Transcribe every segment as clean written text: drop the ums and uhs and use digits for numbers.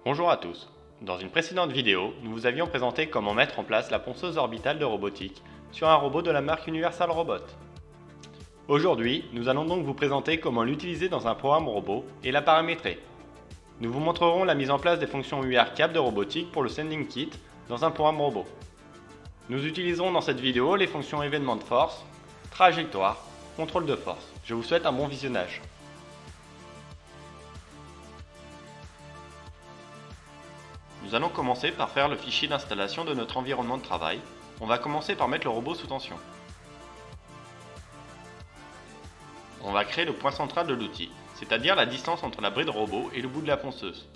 Bonjour à tous. Dans une précédente vidéo, nous vous avions présenté comment mettre en place la ponceuse orbitale de robotique sur un robot de la marque Universal Robot. Aujourd'hui, nous allons donc vous présenter comment l'utiliser dans un programme robot et la paramétrer. Nous vous montrerons la mise en place des fonctions UR-Cap de robotique pour le Sending Kit dans un programme robot. Nous utiliserons dans cette vidéo les fonctions événement de force, trajectoire, contrôle de force. Je vous souhaite un bon visionnage. Nous allons commencer par faire le fichier d'installation de notre environnement de travail. On va commencer par mettre le robot sous tension. On va créer le point central de l'outil, c'est-à-dire la distance entre la bride robot et le bout de la ponceuse.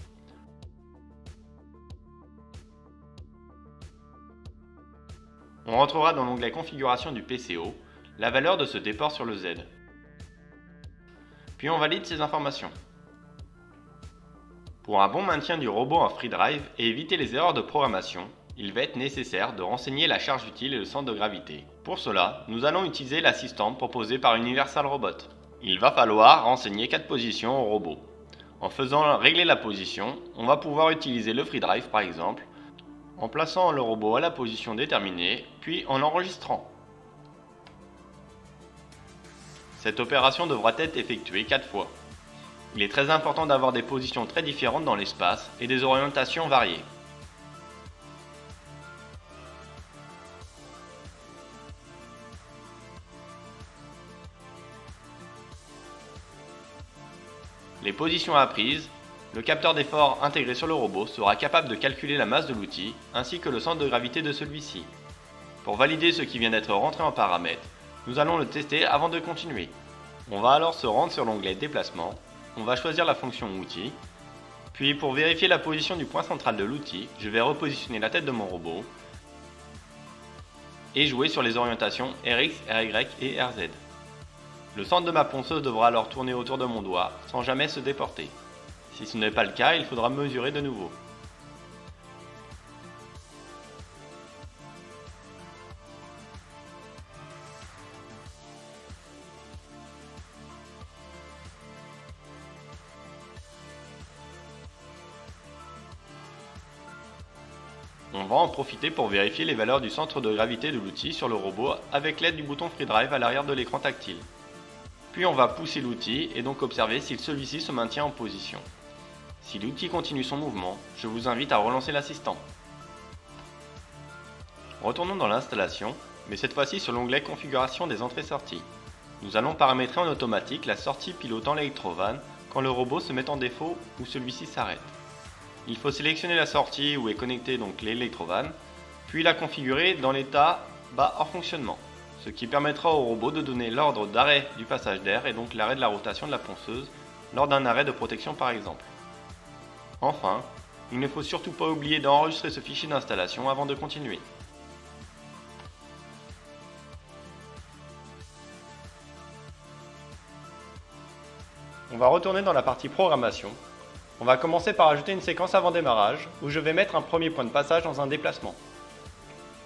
On rentrera dans l'onglet configuration du PCO la valeur de ce déport sur le Z. Puis on valide ces informations. Pour un bon maintien du robot en free drive et éviter les erreurs de programmation, il va être nécessaire de renseigner la charge utile et le centre de gravité. Pour cela, nous allons utiliser l'assistant proposé par Universal Robot. Il va falloir renseigner 4 positions au robot. En faisant régler la position, on va pouvoir utiliser le free drive par exemple, en plaçant le robot à la position déterminée, puis en l'enregistrant. Cette opération devra être effectuée 4 fois. Il est très important d'avoir des positions très différentes dans l'espace et des orientations variées. Les positions apprises, le capteur d'effort intégré sur le robot sera capable de calculer la masse de l'outil ainsi que le centre de gravité de celui-ci. Pour valider ce qui vient d'être rentré en paramètres, nous allons le tester avant de continuer. On va alors se rendre sur l'onglet Déplacement. On va choisir la fonction Outils, puis pour vérifier la position du point central de l'outil, je vais repositionner la tête de mon robot et jouer sur les orientations RX, RY et RZ. Le centre de ma ponceuse devra alors tourner autour de mon doigt sans jamais se déporter. Si ce n'est pas le cas, il faudra mesurer de nouveau. On va en profiter pour vérifier les valeurs du centre de gravité de l'outil sur le robot avec l'aide du bouton Free Drive à l'arrière de l'écran tactile. Puis on va pousser l'outil et donc observer si celui-ci se maintient en position. Si l'outil continue son mouvement, je vous invite à relancer l'assistant. Retournons dans l'installation, mais cette fois-ci sur l'onglet Configuration des entrées-sorties. Nous allons paramétrer en automatique la sortie pilotant l'électrovan quand le robot se met en défaut ou celui-ci s'arrête. Il faut sélectionner la sortie où est connecté donc l'électrovan, puis la configurer dans l'état bas hors fonctionnement, ce qui permettra au robot de donner l'ordre d'arrêt du passage d'air et donc l'arrêt de la rotation de la ponceuse lors d'un arrêt de protection par exemple. Enfin, il ne faut surtout pas oublier d'enregistrer ce fichier d'installation avant de continuer. On va retourner dans la partie programmation. On va commencer par ajouter une séquence avant démarrage, où je vais mettre un premier point de passage dans un déplacement.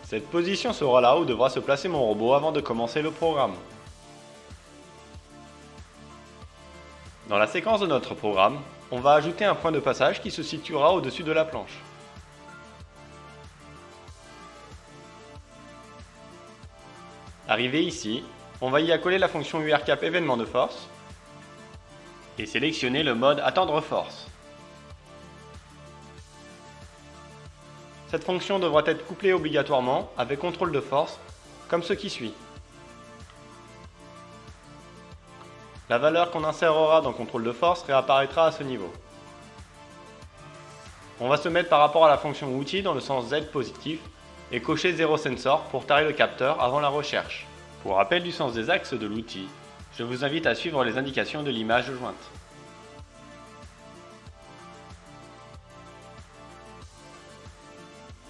Cette position sera là où devra se placer mon robot avant de commencer le programme. Dans la séquence de notre programme, on va ajouter un point de passage qui se situera au-dessus de la planche. Arrivé ici, on va y accoler la fonction UR-Cap événement de force et sélectionner le mode attendre force. Cette fonction devra être couplée obligatoirement avec contrôle de force, comme ce qui suit. La valeur qu'on insérera dans contrôle de force réapparaîtra à ce niveau. On va se mettre par rapport à la fonction outil dans le sens Z positif et cocher 0 sensor pour tarer le capteur avant la recherche. Pour rappel du sens des axes de l'outil, je vous invite à suivre les indications de l'image jointe.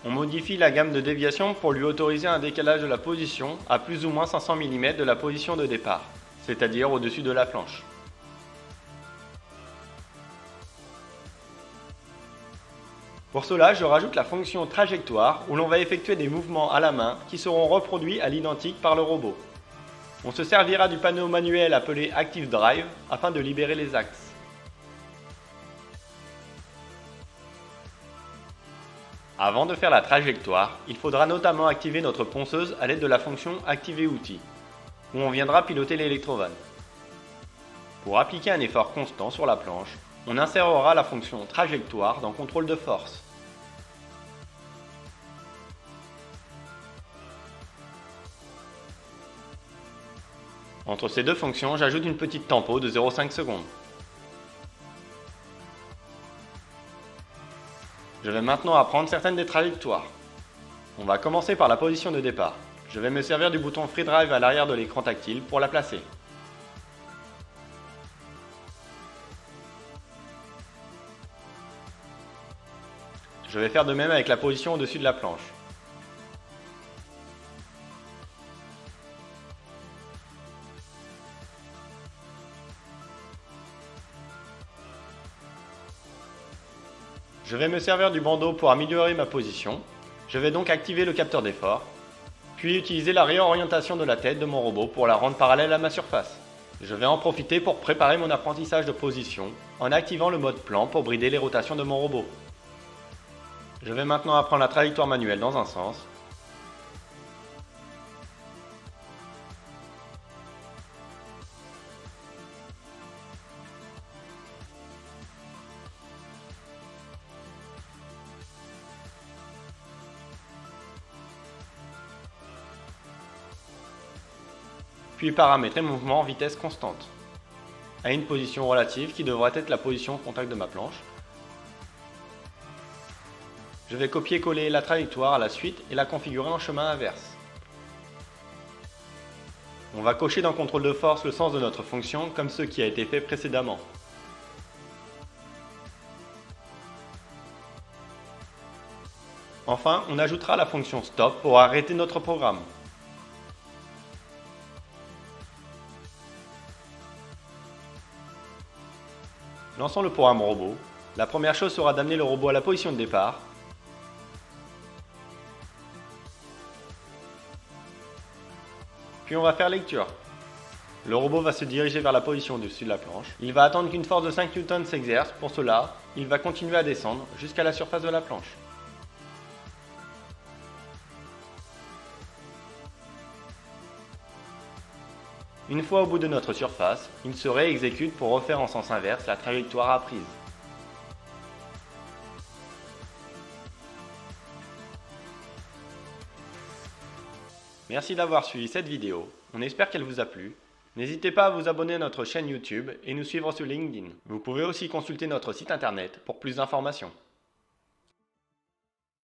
On modifie la gamme de déviation pour lui autoriser un décalage de la position à plus ou moins 500 mm de la position de départ, c'est-à-dire au-dessus de la planche. Pour cela, je rajoute la fonction trajectoire où l'on va effectuer des mouvements à la main qui seront reproduits à l'identique par le robot. On se servira du panneau manuel appelé Active Drive afin de libérer les axes. Avant de faire la trajectoire, il faudra notamment activer notre ponceuse à l'aide de la fonction Activer outil, où on viendra piloter l'électrovanne. Pour appliquer un effort constant sur la planche, on insérera la fonction Trajectoire dans Contrôle de force. Entre ces deux fonctions, j'ajoute une petite tempo de 0,5 secondes. Je vais maintenant apprendre certaines des trajectoires. On va commencer par la position de départ. Je vais me servir du bouton Free Drive à l'arrière de l'écran tactile pour la placer. Je vais faire de même avec la position au-dessus de la planche. Je vais me servir du bandeau pour améliorer ma position. Je vais donc activer le capteur d'effort, puis utiliser la réorientation de la tête de mon robot pour la rendre parallèle à ma surface. Je vais en profiter pour préparer mon apprentissage de position en activant le mode plan pour brider les rotations de mon robot. Je vais maintenant apprendre la trajectoire manuelle dans un sens. Puis paramétrer mon mouvement en vitesse constante, à une position relative qui devrait être la position contact de ma planche. Je vais copier-coller la trajectoire à la suite et la configurer en chemin inverse. On va cocher dans Contrôle de force le sens de notre fonction comme ce qui a été fait précédemment. Enfin, on ajoutera la fonction Stop pour arrêter notre programme. Lançons le programme robot. La première chose sera d'amener le robot à la position de départ. Puis on va faire lecture. Le robot va se diriger vers la position au-dessus de la planche. Il va attendre qu'une force de 5 N s'exerce. Pour cela, il va continuer à descendre jusqu'à la surface de la planche. Une fois au bout de notre surface, il se réexécute pour refaire en sens inverse la trajectoire apprise. Merci d'avoir suivi cette vidéo, on espère qu'elle vous a plu. N'hésitez pas à vous abonner à notre chaîne YouTube et nous suivre sur LinkedIn. Vous pouvez aussi consulter notre site internet pour plus d'informations.